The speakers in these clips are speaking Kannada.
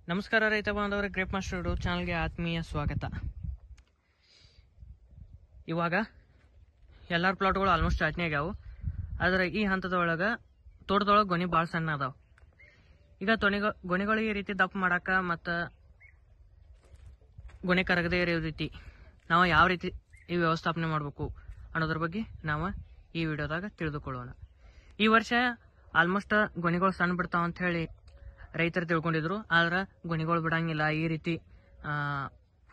ನಮಸ್ಕಾರ ರೈತ ಬಾಂಧವರೇ, ಗ್ರೇಪ್ ಮಾಸ್ಟರ್ ಯೂಟ್ಯೂಬ್ ಚಾನಲ್ಗೆ ಆತ್ಮೀಯ ಸ್ವಾಗತ. ಇವಾಗ ಎಲ್ಲಾರ ಪ್ಲಾಟ್ಗಳು ಆಲ್ಮೋಸ್ಟ್ ಚಾಟ್ನಿ ಆಗ್ಯಾವು. ಆದರೆ ಈ ಹಂತದೊಳಗೆ ತೋಟದೊಳಗೆ ಗೊನೆ ಭಾಳ ಸಣ್ಣ ಅದಾವ. ಈಗ ಗೊನೆಗಳಿಗೆ ಈ ರೀತಿ ದಪ್ಪ ಮಾಡಾಕ ಮತ್ತು ಗೊನೆ ಕರಗದೇ ಇರೋ ರೀತಿ ನಾವು ಯಾವ ರೀತಿ ಈ ವ್ಯವಸ್ಥಾಪನೆ ಮಾಡಬೇಕು ಅನ್ನೋದ್ರ ಬಗ್ಗೆ ನಾವು ಈ ವಿಡಿಯೋದಾಗ ತಿಳಿದುಕೊಳ್ಳೋಣ. ಈ ವರ್ಷ ಆಲ್ಮೋಸ್ಟ್ ಗೊನೆಗಳು ಸಣ್ಣ ಬಿಡ್ತಾವ ಅಂತ ಹೇಳಿ ರೈತರು ತಿಳ್ಕೊಂಡಿದ್ರು. ಆದ್ರೆ ಗೊನೆಗಳು ಬಿಡಂಗಿಲ್ಲ, ಈ ರೀತಿ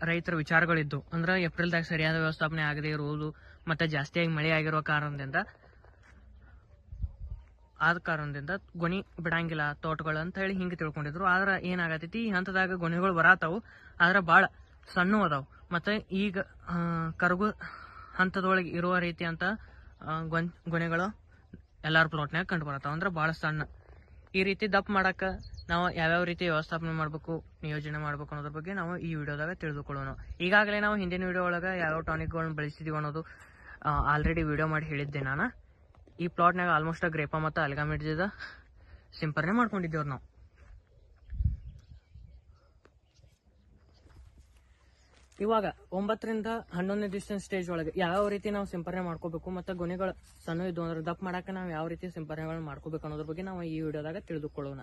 ರೈತರ ವಿಚಾರಗಳಿದ್ದು. ಅಂದ್ರೆ ಏಪ್ರಿಲ್ದಾಗ ಸರಿಯಾದ ವ್ಯವಸ್ಥಾಪನೆ ಆಗದೆ ಇರುವುದು ಮತ್ತೆ ಜಾಸ್ತಿಯಾಗಿ ಮಳೆ ಆಗಿರುವ ಕಾರಣದಿಂದ ಗೊನೆ ಬಿಡಂಗಿಲ್ಲ ತೋಟಗಳು ಅಂತ ಹೇಳಿ ಹಿಂಗೆ ತಿಳ್ಕೊಂಡಿದ್ರು. ಆದ್ರೆ ಏನಾಗತೈತಿ, ಈ ಹಂತದಾಗ ಗೊನೆಗಳು ಬರತಾವು, ಆದ್ರೆ ಭಾಳ ಸಣ್ಣ ಅದಾವು. ಮತ್ತೆ ಈಗ ಕರಗು ಹಂತದೊಳಗೆ ಇರುವ ರೀತಿ ಅಂತ ಗೊನೆಗಳು ಎಲ್ಲಾರ ಪ್ಲಾಟ್ನಾಗ ಕಂಡು ಬರತಾವ. ಅಂದ್ರೆ ಭಾಳ ಸಣ್ಣ. ಈ ರೀತಿ ದಪ್ಪ ಮಾಡಾಕ ನಾವು ಯಾವ್ಯಾವ ರೀತಿ ವ್ಯವಸ್ಥಾಪನೆ ಮಾಡಬೇಕು, ನಿಯೋಜನೆ ಮಾಡಬೇಕು ಅನ್ನೋದ್ರ ಬಗ್ಗೆ ನಾವು ಈ ವಿಡಿಯೋದಾಗ ತಿಳಿದುಕೊಳ್ಳೋಣ. ಈಗಾಗಲೇ ನಾವು ಹಿಂದಿನ ವಿಡಿಯೋ ಒಳಗೆ ಯಾವ ಟಾನಿಕ್ಗಳನ್ನ ಬಳಸಿದೀವಿ ಅನ್ನೋದು ಆಲ್ರೆಡಿ ವಿಡಿಯೋ ಮಾಡಿ ಹೇಳಿದ್ದೆ ನಾನು. ಈ ಪ್ಲಾಟ್ನಾಗ ಆಲ್ಮೋಸ್ಟ್ ಗ್ರೇಪ ಮತ್ತು ಅಲ್ಗಾಮಿಡ್ಜದ ಸಿಂಪರಣೆ ಮಾಡ್ಕೊಂಡಿದ್ದೇವ್ರು ನಾವು. ಇವಾಗ 9 ರಿಂದ 11 ದಿವಸ ಸ್ಟೇಜ್ ಒಳಗೆ ಯಾವ ರೀತಿ ನಾವು ಸಿಂಪರಣೆ ಮಾಡ್ಕೋಬೇಕು ಮತ್ತು ಗೊನೆಗಳು ಸಣ್ಣ ಇದ್ದು ಅಂದ್ರೆ ದಪ್ಪ ಮಾಡಾಕ ನಾವು ಯಾವ ರೀತಿ ಸಿಂಪರಣೆಗಳನ್ನ ಮಾಡ್ಕೋಬೇಕು ಅನ್ನೋದ್ರ ಬಗ್ಗೆ ನಾವು ಈ ವಿಡಿಯೋದಾಗ ತಿಳಿದುಕೊಳ್ಳೋಣ.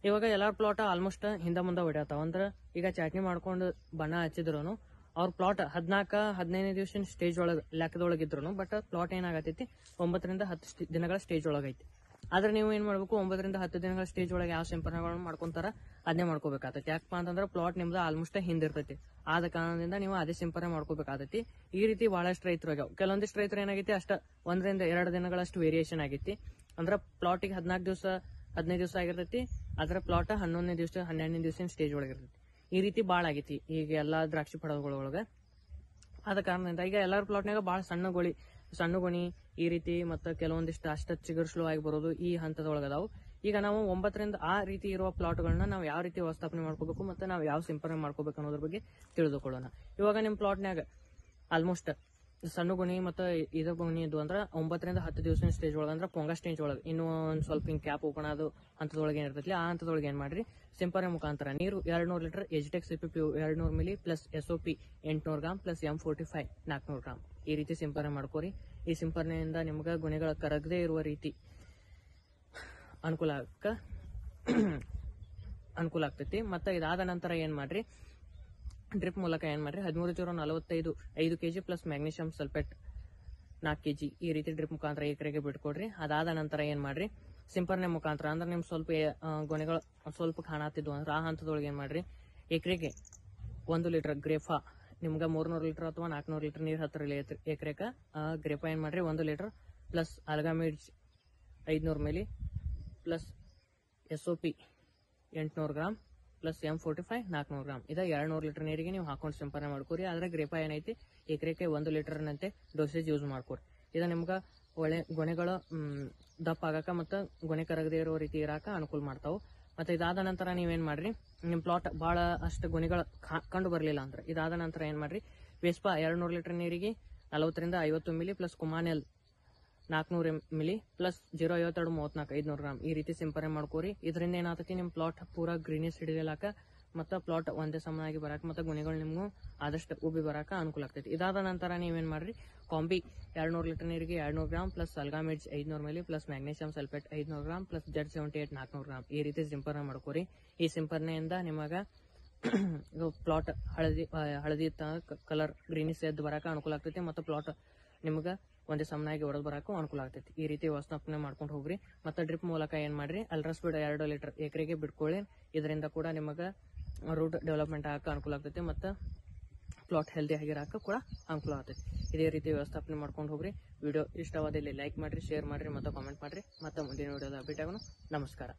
ಇವಾಗ ಎಲ್ಲಾರ ಪ್ಲಾಟ್ ಆಲ್ಮೋಸ್ಟ್ ಹಿಂದ ಮುಂದೆ ಹೊಡ್ಯಾತಾವ. ಅಂದ್ರೆ ಈಗ ಚಾಟ್ನಿ ಮಾಡ್ಕೊಂಡು ಬಣ್ಣ ಹಚ್ಚಿದ್ರು ಅವ್ರ ಪ್ಲಾಟ್ 14-15 ದಿವಸ ಸ್ಟೇಜ್ ಒಳಗೆ ಲೆಕ್ಕದೊಳಗಿದ್ರು. ಬಟ್ ಪ್ಲಾಟ್ ಏನಾಗತೈತಿ 9 ರಿಂದ 10 ದಿನಗಳ ಸ್ಟೇಜ್ ಒಳಗೈತಿ. ಆದ್ರೆ ನೀವು ಏನ್ ಮಾಡ್ಬೇಕು, 9 ರಿಂದ 10 ದಿನಗಳ ಸ್ಟೇಜ್ ಒಳಗೆ ಯಾವ ಸಿಂಪರಣೆಗಳನ್ನ ಮಾಡ್ಕೊಂತಾರ ಅದನ್ನೇ ಮಾಡ್ಕೋಬೇಕಾಗತ್ತೆ. ಯಾಕಪ್ಪ ಅಂತಂದ್ರೆ ಪ್ಲಾಟ್ ನಿಮ್ದು ಆಲ್ಮೋಸ್ಟ್ ಹಿಂದಿರ್ತೈತಿ. ಆದ ಕಾರಣದಿಂದ ನೀವು ಅದೇ ಸಿಂಪರಣೆ ಮಾಡ್ಕೋಬೇಕಾಗತ್ತಿ. ಈ ರೀತಿ ಬಹಳಷ್ಟು ರೈತರು ಆಗ್ಯಾವ. ಕೆಲವೊಂದಿಷ್ಟು ರೈತರು ಏನಾಗೈತಿ, ಅಷ್ಟ 1 ರಿಂದ 2 ದಿನಗಳಷ್ಟು ವೇರಿಯೇಷನ್ ಆಗೈತಿ. ಅಂದ್ರೆ ಪ್ಲಾಟಿಗೆ 14 ದಿವಸ 15 ದಿವಸ ಆಗಿರ್ತೈತಿ, ಅದ್ರ ಪ್ಲಾಟ್ 11ನೇ ದಿವಸ 12ನೇ ದಿವಸ ಸ್ಟೇಜ್ ಒಳಗಿರ್ತೈತಿ. ಈ ರೀತಿ ಭಾಳ ಆಗೈತಿ ಈಗ ಎಲ್ಲಾ ದ್ರಾಕ್ಷಿ ಫಲಗಳೊಳಗೆ. ಆದ ಕಾರಣದಿಂದ ಈಗ ಎಲ್ಲಾರ ಪ್ಲಾಟ್ನಾಗ ಭಾಳ ಸಣ್ಣ ಗೊಣಿ ಈ ರೀತಿ ಮತ್ತು ಕೆಲವೊಂದಿಷ್ಟು ಅಷ್ಟ ಚಿಗುರು ಸ್ಲೋ ಆಗಿ ಬರೋದು ಈ ಹಂತದೊಳಗದಾವು. ಈಗ ನಾವು 9 ರಿಂದ ಆ ರೀತಿ ಇರುವ ಪ್ಲಾಟ್ಗಳನ್ನ ನಾವು ಯಾವ ರೀತಿ ವ್ಯವಸ್ಥಾಪನೆ ಮಾಡ್ಕೋಬೇಕು ಮತ್ತು ನಾವು ಯಾವ ಸಿಂಪರಣೆ ಮಾಡ್ಕೋಬೇಕು ಅನ್ನೋದ್ರ ಬಗ್ಗೆ ತಿಳಿದುಕೊಳ್ಳೋಣ. ಇವಾಗ ನಿಮ್ಮ ಪ್ಲಾಟ್ನಾಗ ಆಲ್ಮೋಸ್ಟ್ ಸಣ್ಣ ಗೊಣಿ ಮತ್ತು ಇದ್ರ ಗೊಣಿ ಇದ್ದು ಅಂದ್ರೆ 9 ರಿಂದ 10 ದಿವಸ ಸ್ಟೇಜ್ ಒಳಗೆ ಅಂದ್ರೆ ಪೊಂಗ ಸ್ಟೇಜ್ ಒಳಗೆ ಇನ್ನೂ ಒಂದು ಸ್ವಲ್ಪ ಹಿಂಗೆ ಕ್ಯಾಪ್ ಓಪನ್ ಆದ ಹಂತದೊಳಗೆ ಏನಿರ್ತೈತಿ, ಆ ಹಂತದೊಳಗೆ ಏನ್ ಮಾಡ್ರಿ, ಸಿಂಪರಣೆ ಮುಖಾಂತರ ನೀರು 200 ಲೀಟರ್ ಎಜಿಟೆಕ್ CPP 200 milli plus SOP 800 gram plus M45 400 gram ಈ ರೀತಿ ಸಿಂಪರಣೆ ಮಾಡ್ಕೋರಿ. ಈ ಸಿಂಪರಣೆಯಿಂದ ನಿಮ್ಗೆ ಗೊನೆಗಳ ಕರಗದೇ ಇರುವ ರೀತಿ ಅನುಕೂಲ ಆಗ್ತೈತಿ. ಮತ್ತೆ ಇದಾದ ನಂತರ ಏನ್ ಮಾಡ್ರಿ, ಡ್ರಿಪ್ ಮೂಲಕ ಏನ್ ಮಾಡ್ರಿ 13-045 5 kg plus magnesium sulphate 4 kg ಈ ರೀತಿ ಡ್ರಿಪ್ ಮುಖಾಂತರ ಎಕರೆಗೆ ಬಿಟ್ಕೊಡ್ರಿ. ಅದಾದ ನಂತರ ಏನ್ ಮಾಡ್ರಿ, ಸಿಂಪರಣೆ ಮುಖಾಂತರ ಅಂದ್ರೆ ನಿಮ್ ಸ್ವಲ್ಪ ಗೊನೆಗಳು ಸ್ವಲ್ಪ ಕಾಣತಿದ್ವು ಅಂದ್ರೆ ಆ ಹಂತದೊಳಗೆ ಏನ್ ಮಾಡ್ರಿ, ಎಕರೆಗೆ 1 ಲೀಟರ್ ಗ್ರೇಫಾ ನಿಮ್ಗೆ 300 ಲೀಟರ್ ಅಥವಾ 400 ಲೀಟರ್ ನೀರು ಹತ್ತಿರ ಎಕರೆಕ ಗ್ರೇಫಾ ಏನ್ ಮಾಡ್ರಿ 1 ಲೀಟರ್ ಪ್ಲಸ್ ಅಲ್ಗಾಮಿಡ್ಜ್ 500 milli plus SOP 800 gram plus M45 400 gram ಇದ 200 ಲೀಟರ್ ನೀರಿಗೆ ನೀವು ಹಾಕೊಂಡು ಸಿಂಪರಣೆ ಮಾಡ್ಕೋರಿ. ಆದ್ರೆ ಗ್ರೇಪಾ ಏನೈತಿ ಎಕರೆಗೆ 1 ಲೀಟರ್ ನಂತೆ ಡೋಸೇಜ್ ಯೂಸ್ ಮಾಡ್ಕೋರಿ. ಇದ ನಿಮ್ಗೆ ಒಳ್ಳೆ ಗೊನೆಗಳು ದಪ್ಪ ಆಗಾಕ ಮತ್ತು ಗೊನೆ ಕರಗದೇ ಇರೋ ರೀತಿ ಇರಾಕ ಅನುಕೂಲ ಮಾಡ್ತಾವು. ಮತ್ತೆ ಇದಾದ ನಂತರ ನೀವೇನ್ ಮಾಡ್ರಿ, ನಿಮ್ ಪ್ಲಾಟ್ ಬಹಳ ಅಷ್ಟು ಗೊನೆಗಳು ಕಂಡು ಬರ್ಲಿಲ್ಲ ಅಂದ್ರೆ ಇದಾದ ನಂತರ ಏನ್ ಮಾಡ್ರಿ, ವೇಸ್ಪಾ 200 ಲೀಟರ್ ನೀರಿಗೆ 40 ರಿಂದ 50 ಮಿಲಿ ಪ್ಲಸ್ ಕುಮಾನೆಲ್ 400 ಮಿಲಿ ಪ್ಲಸ್ 052 34 500 ಗ್ರಾಮ್ ಈ ರೀತಿ ಸಿಂಪರಣೆ ಮಾಡ್ಕೋರಿ. ಇದರಿಂದ ಏನಾಗ್ತೈತಿ, ನಿಮ್ ಪ್ಲಾಟ್ ಪೂರಾ ಗ್ರೀನಿಸ್ ಹಿಡಿಯಲಾಕ ಮತ್ತು ಪ್ಲಾಟ್ ಒಂದೇ ಸಮನಾಗಿ ಬರಾಕ ಮತ್ತು ಗೊನೆಗಳು ನಿಮ್ಗೂ ಆದಷ್ಟು ಉಬ್ಬಿ ಬರಾಕ ಅನುಕೂಲ ಆಗ್ತೈತಿ. ಇದಾದ ನಂತರ ನೀವೇನ್ ಮಾಡ್ರಿ, ಕಾಂಬಿ 200 ಲೀಟರ್ ನೀರಿಗೆ 200 ಗ್ರಾಮ್ ಪ್ಲಸ್ ಅಲ್ಗಾಮಿಡ್ಜ್ 500 milli plus magnesium sulphate 500 gram plus Z78 400 gram ಈ ರೀತಿ ಸಿಂಪರಣೆ ಮಾಡ್ಕೋರಿ. ಈ ಸಿಂಪರಣೆಯಿಂದ ನಿಮಗ ಪ್ಲಾಟ್ ಹಳದಿ ಕಲರ್ ಗ್ರೀನಿಸ್ ಎದ್ದು ಬರಾಕ ಅನುಕೂಲ ಆಗ್ತೈತಿ ಮತ್ತು ಪ್ಲಾಟ್ ನಿಮ್ಗ ಒಂದೇ ಸಮನಾಗಿ ಹೊಡೆದು ಬರಾಕ ಅನುಕೂಲ ಆಗ್ತೈತಿ. ಈ ರೀತಿ ವ್ಯವಸ್ಥಾಪನೆ ಮಾಡ್ಕೊಂಡು ಹೋಗ್ರಿ. ಮತ್ತೆ ಡ್ರಿಪ್ ಮೂಲಕ ಏನ್ ಮಾಡ್ರಿ, ಅಲ್ಟ್ರಾಸ್ಪೀಡ್ 2 ಲೀಟರ್ ಎಕರೆಗೆ ಬಿಟ್ಕೊಳ್ಳಿ. ಇದರಿಂದ ಕೂಡ ನಿಮಗ ರೂಟ್ ಡೆವಲಪ್ಮೆಂಟ್ ಆಗಕ್ಕೆ ಅನುಕೂಲ ಆಗ್ತೈತಿ ಮತ್ತು ಪ್ಲಾಟ್ ಹೆಲ್ದಿ ಆಗಿರಾಕ ಕೂಡ ಅನುಕೂಲ ಆಗ್ತೈತಿ. ಇದೇ ರೀತಿ ವ್ಯವಸ್ಥಾಪನೆ ಮಾಡ್ಕೊಂಡು ಹೋಗ್ರಿ. ವಿಡಿಯೋ ಇಷ್ಟವಾದಲ್ಲಿ ಲೈಕ್ ಮಾಡ್ರಿ, ಶೇರ್ ಮಾಡ್ರಿ ಮತ್ತು ಕಾಮೆಂಟ್ ಮಾಡ್ರಿ. ಮತ್ತೆ ಮುಂದಿನ ವಿಡಿಯೋದ ಭೇಟಿಯಾಗೋಣ. ನಮಸ್ಕಾರ.